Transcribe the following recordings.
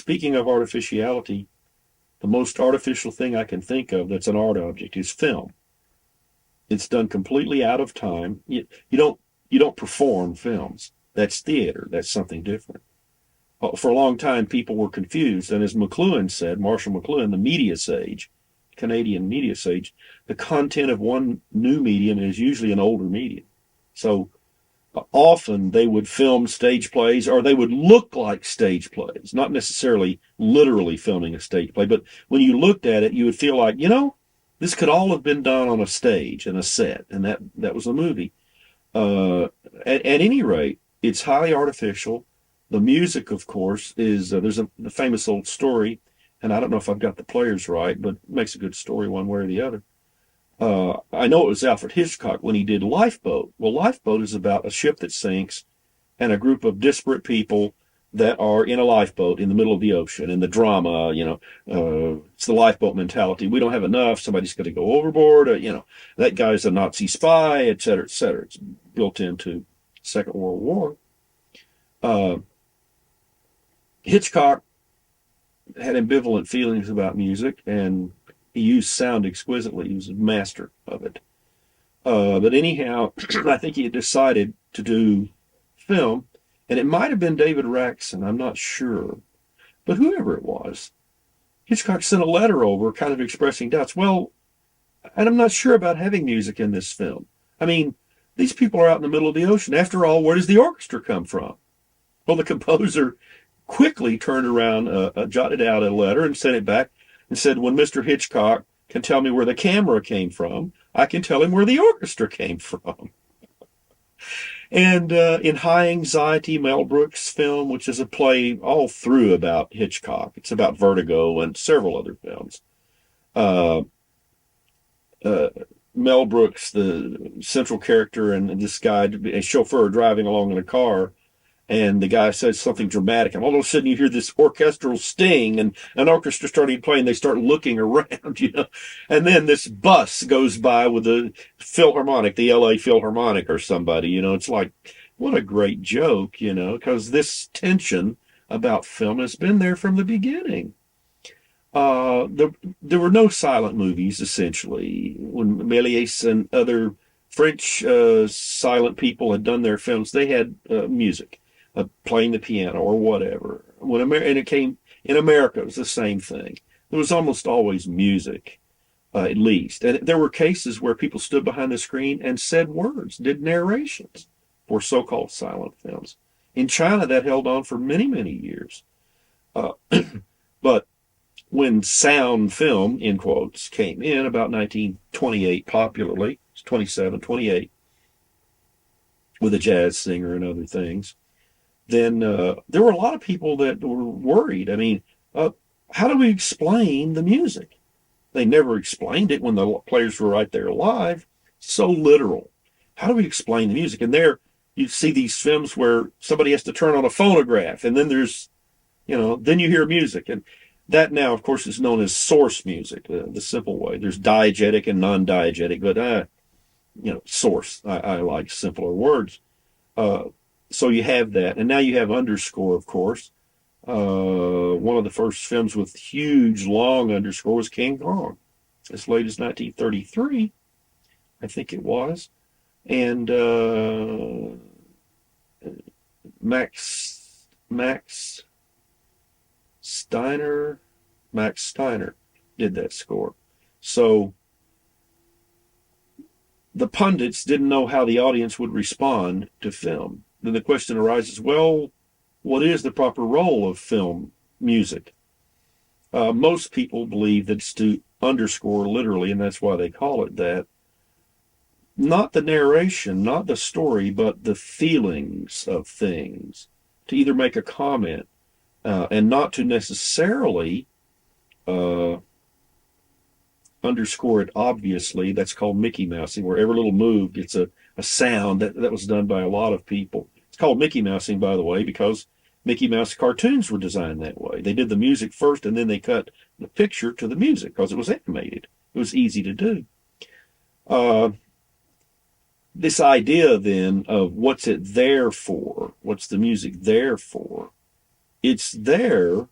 speaking of artificiality, the most artificial thing I can think of that's an art object is film. It's done completely out of time. You don't perform films. That's theater. That's something different. For a long time, people were confused, and as McLuhan said, Marshall McLuhan, the media sage, Canadian media sage, the content of one new medium is usually an older medium. So often they would film stage plays, or they would look like stage plays, not necessarily literally filming a stage play, but when you looked at it, you would feel like, this could all have been done on a stage and a set, and that was a movie. At any rate, it's highly artificial. The music, of course, is there's a famous old story, and I don't know if I've got the players right, but it makes a good story one way or the other. I know it was Alfred Hitchcock when he did Lifeboat. Well, Lifeboat is about a ship that sinks and a group of disparate people that are in a lifeboat in the middle of the ocean, and the drama, it's the lifeboat mentality. We don't have enough. Somebody's going to go overboard. That guy's a Nazi spy, et cetera, et cetera. It's built into Second World War. Hitchcock had ambivalent feelings about music, and he used sound exquisitely. He was a master of it. But anyhow, I think he had decided to do film, and it might have been David Raxon, I'm not sure. But whoever it was, Hitchcock sent a letter over kind of expressing doubts. Well, and I'm not sure about having music in this film. I mean, these people are out in the middle of the ocean. After all, where does the orchestra come from? Well, the composer quickly turned around, jotted out a letter and sent it back and said, when Mr. Hitchcock can tell me where the camera came from, I can tell him where the orchestra came from. And in High Anxiety, Mel Brooks' film, which is a play all through about Hitchcock, it's about Vertigo and several other films. Mel Brooks, the central character, and this guy, a chauffeur driving along in a car, and the guy says something dramatic, and all of a sudden you hear this orchestral sting, and an orchestra starting playing. They start looking around, and then this bus goes by with the Philharmonic, the LA Philharmonic or somebody. It's like, what a great joke, because this tension about film has been there from the beginning. There were no silent movies, essentially. When Méliès and other French silent people had done their films, they had music. Playing the piano or whatever. And it came in America, it was the same thing. There was almost always music, at least. And there were cases where people stood behind the screen and said words, did narrations for so-called silent films. In China, that held on for many, many years. But when sound film, in quotes, came in about 1928 popularly, it's 27, 28, with a jazz singer and other things, then there were a lot of people that were worried. I mean, how do we explain the music? They never explained it when the players were right there live. So literal. How do we explain the music? And there you see these films where somebody has to turn on a phonograph, and then there's, then you hear music. And that now, of course, is known as source music, the simple way. There's diegetic and non-diegetic, but, source. I like simpler words. So you have that. And now you have underscore, of course. One of the first films with huge, long underscore was King Kong, as late as 1933, I think it was. And Max Steiner did that score. So the pundits didn't know how the audience would respond to film. Then the question arises, well, what is the proper role of film music? Most people believe that it's to underscore literally, and that's why they call it that. Not the narration, not the story, but the feelings of things. To either make a comment and not to necessarily underscore it obviously. That's called Mickey Mousing, where every little move gets a sound. That was done by a lot of people. It's called Mickey Mousing, by the way, because Mickey Mouse cartoons were designed that way. They did the music first, and then they cut the picture to the music because it was animated. It was easy to do. This idea, then, of what's it there for? What's the music there for? It's there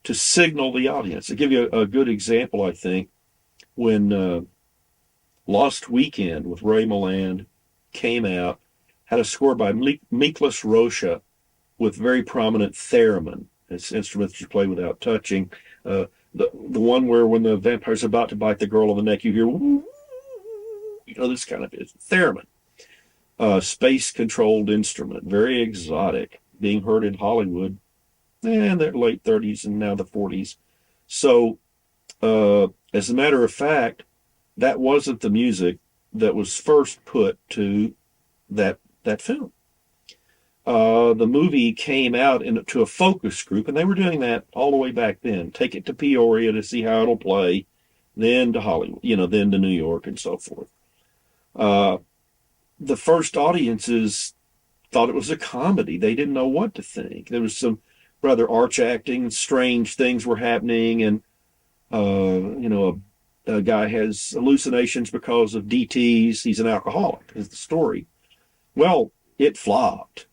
to signal the audience. I'll give you a good example, I think, when Lost Weekend with Ray Milland came out, had a score by Miklos Rocha with very prominent theremin. It's instruments you play without touching. The one where when the vampire's about to bite the girl on the neck, you hear, woo, this kind of theremin. Space-controlled instrument, very exotic, being heard in Hollywood in their late 30s and now the 40s. So, as a matter of fact, that wasn't the music that was first put to that film. The movie came out to a focus group, and they were doing that all the way back then. Take it to Peoria to see how it'll play, then to Hollywood, then to New York and so forth. The first audiences thought it was a comedy. They didn't know what to think. There was some rather arch acting, strange things were happening, and a guy has hallucinations because of DTs. He's an alcoholic, is the story. Well, it flopped,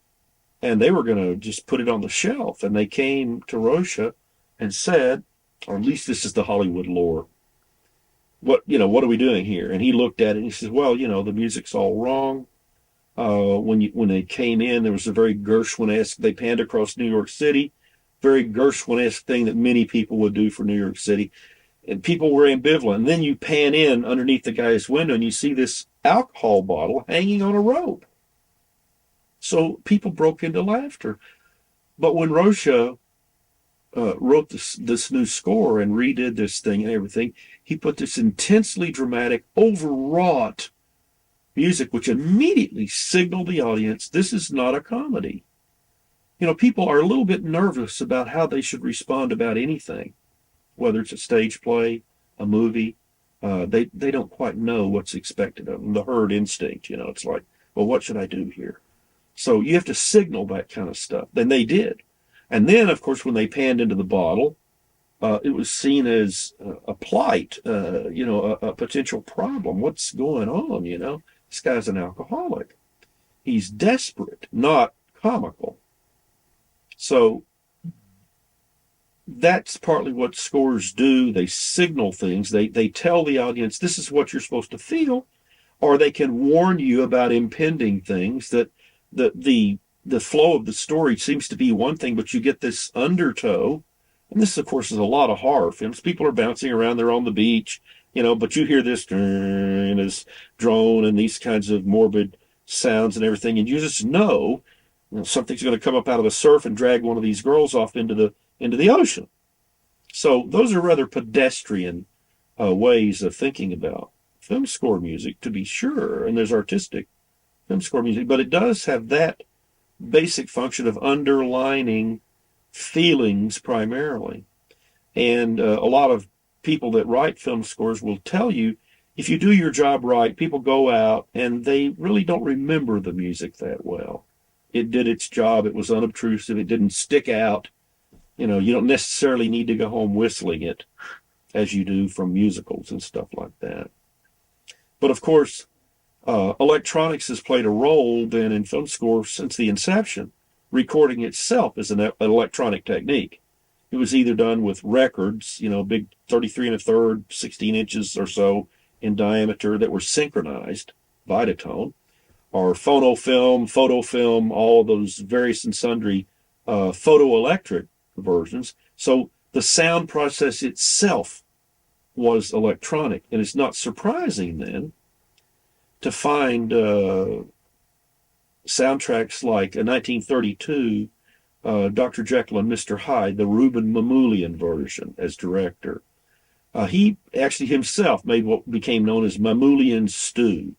and they were going to just put it on the shelf, and they came to Rocha and said, or at least this is the Hollywood lore, what are we doing here? And he looked at it and he says, well, the music's all wrong. When they came in, there was a very Gershwin-esque, they panned across New York City, very Gershwin-esque thing that many people would do for New York City. And people were ambivalent. And then you pan in underneath the guy's window and you see this alcohol bottle hanging on a rope. So people broke into laughter. But when Rocha wrote this new score and redid this thing and everything, he put this intensely dramatic, overwrought music, which immediately signaled the audience, this is not a comedy. People are a little bit nervous about how they should respond about anything, whether it's a stage play, a movie. They don't quite know what's expected of them. The herd instinct, it's like, well, what should I do here? So you have to signal that kind of stuff. And they did. And then, of course, when they panned into the bottle, it was seen as a plight, a potential problem. What's going on, This guy's an alcoholic. He's desperate, not comical. So that's partly what scores do. They signal things. They tell the audience, this is what you're supposed to feel, or they can warn you about impending things that the flow of the story seems to be one thing, but you get this undertow. And this, of course, is a lot of horror films. People are bouncing around. They're on the beach, but you hear this drone and these kinds of morbid sounds and everything. And you just know, something's going to come up out of the surf and drag one of these girls off into the ocean. So those are rather pedestrian ways of thinking about film score music, to be sure. And there's artistic film score music, but it does have that basic function of underlining feelings primarily. And a lot of people that write film scores will tell you, if you do your job right, people go out and they really don't remember the music that well. It did its job. It was unobtrusive. It didn't stick out. You don't necessarily need to go home whistling it as you do from musicals and stuff like that. But of course, electronics has played a role then in film score since the inception. Recording itself is an electronic technique. It was either done with records, big 33 1/3, 16 inches or so in diameter that were synchronized, Vitatone, or photofilm, all of those various and sundry photoelectric versions. So the sound process itself was electronic. And it's not surprising then to find soundtracks like a 1932 Dr. Jekyll and Mr. Hyde, the Ruben Mamoulian version as director. He actually himself made what became known as Mamoulian stew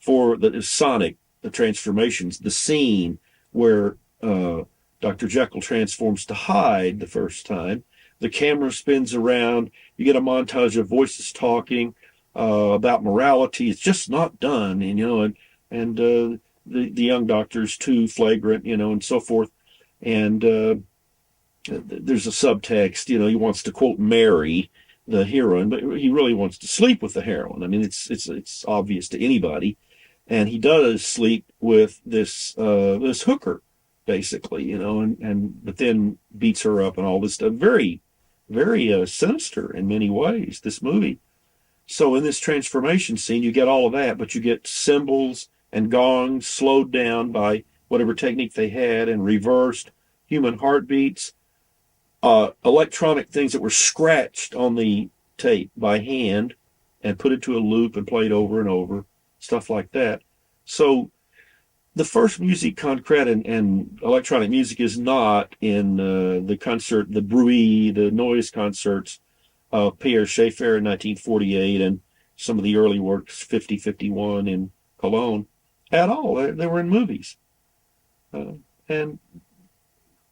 for the sonic transformations, the scene where Dr. Jekyll transforms to Hyde the first time. The camera spins around. You get a montage of voices talking about morality. It's just not done, and the young doctor's too flagrant, and so forth. And there's a subtext, he wants to quote Mary, the heroine, but he really wants to sleep with the heroine. I mean, it's obvious to anybody. And he does sleep with this hooker, basically, but then beats her up and all this stuff. Very very sinister in many ways, this movie. So in this transformation scene, you get all of that, but you get cymbals and gongs slowed down by whatever technique they had and reversed, human heartbeats, electronic things that were scratched on the tape by hand and put into a loop and played over and over, stuff like that. So the first musique concrète and electronic music is not in the concert, the bruit, the noise concerts of Pierre Schaeffer in 1948 and some of the early works, 50, 51 in Cologne, at all. They were in movies. And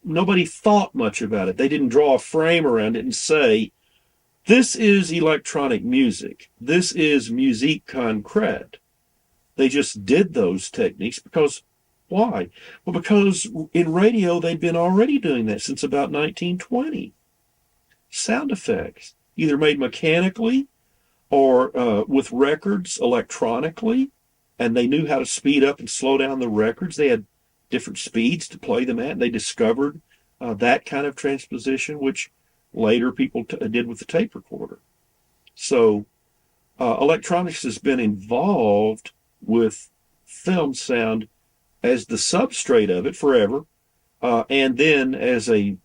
nobody thought much about it. They didn't draw a frame around it and say, this is electronic music. This is musique concrète. They just did those techniques because, why? Well, because in radio they'd been already doing that since about 1920. Sound effects, either made mechanically or with records electronically, and they knew how to speed up and slow down the records. They had different speeds to play them at. They discovered that kind of transposition, which later people did with the tape recorder. So electronics has been involved with film sound as the substrate of it forever, and then as a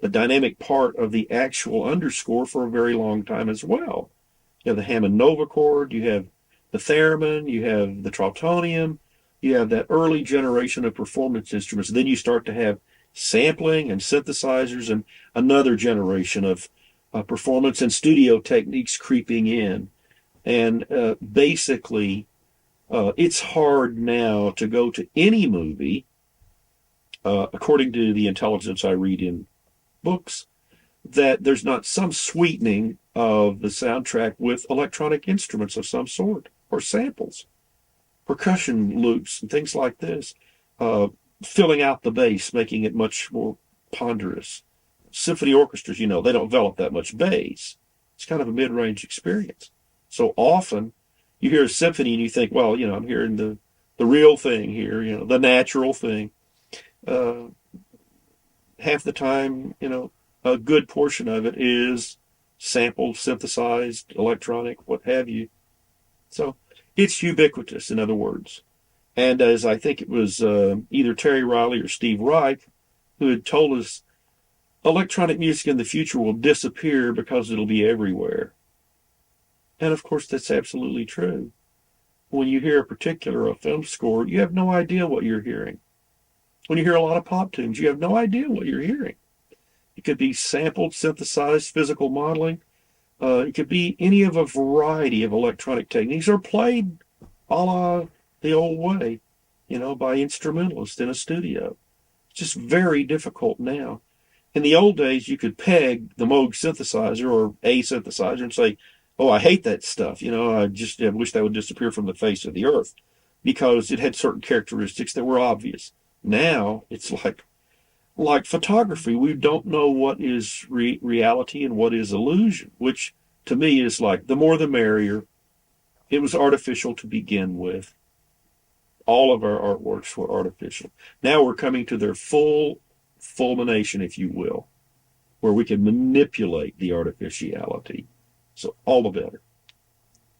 dynamic part of the actual underscore for a very long time as well. You have the Hammond Nova chord, you have the theremin, you have the trautonium, you have that early generation of performance instruments. Then you start to have sampling and synthesizers and another generation of performance and studio techniques creeping in. And basically, it's hard now to go to any movie, according to the intelligence I read in books, that there's not some sweetening of the soundtrack with electronic instruments of some sort, or samples, percussion loops, and things like this, filling out the bass, making it much more ponderous. Symphony orchestras, they don't develop that much bass. It's kind of a mid-range experience. So often you hear a symphony and you think, well, I'm hearing the real thing here, the natural thing. Half the time, a good portion of it is sampled, synthesized, electronic, what have you. So it's ubiquitous, in other words. And as I think it was either Terry Riley or Steve Reich who had told us, electronic music in the future will disappear because it'll be everywhere. And of course, that's absolutely true. When you hear a particular film score, you have no idea what you're hearing. When you hear a lot of pop tunes, you have no idea what you're hearing. It could be sampled, synthesized, physical modeling. It could be any of a variety of electronic techniques or played a la the old way, by instrumentalists in a studio. It's just very difficult now. In the old days, you could peg the Moog synthesizer or a synthesizer and say, oh, I hate that stuff. I wish that would disappear from the face of the earth because it had certain characteristics that were obvious. Now, it's like photography. We don't know what is reality and what is illusion, which to me is like the more the merrier. It was artificial to begin with. All of our artworks were artificial. Now we're coming to their fulmination, if you will, where we can manipulate the artificiality. So all the better.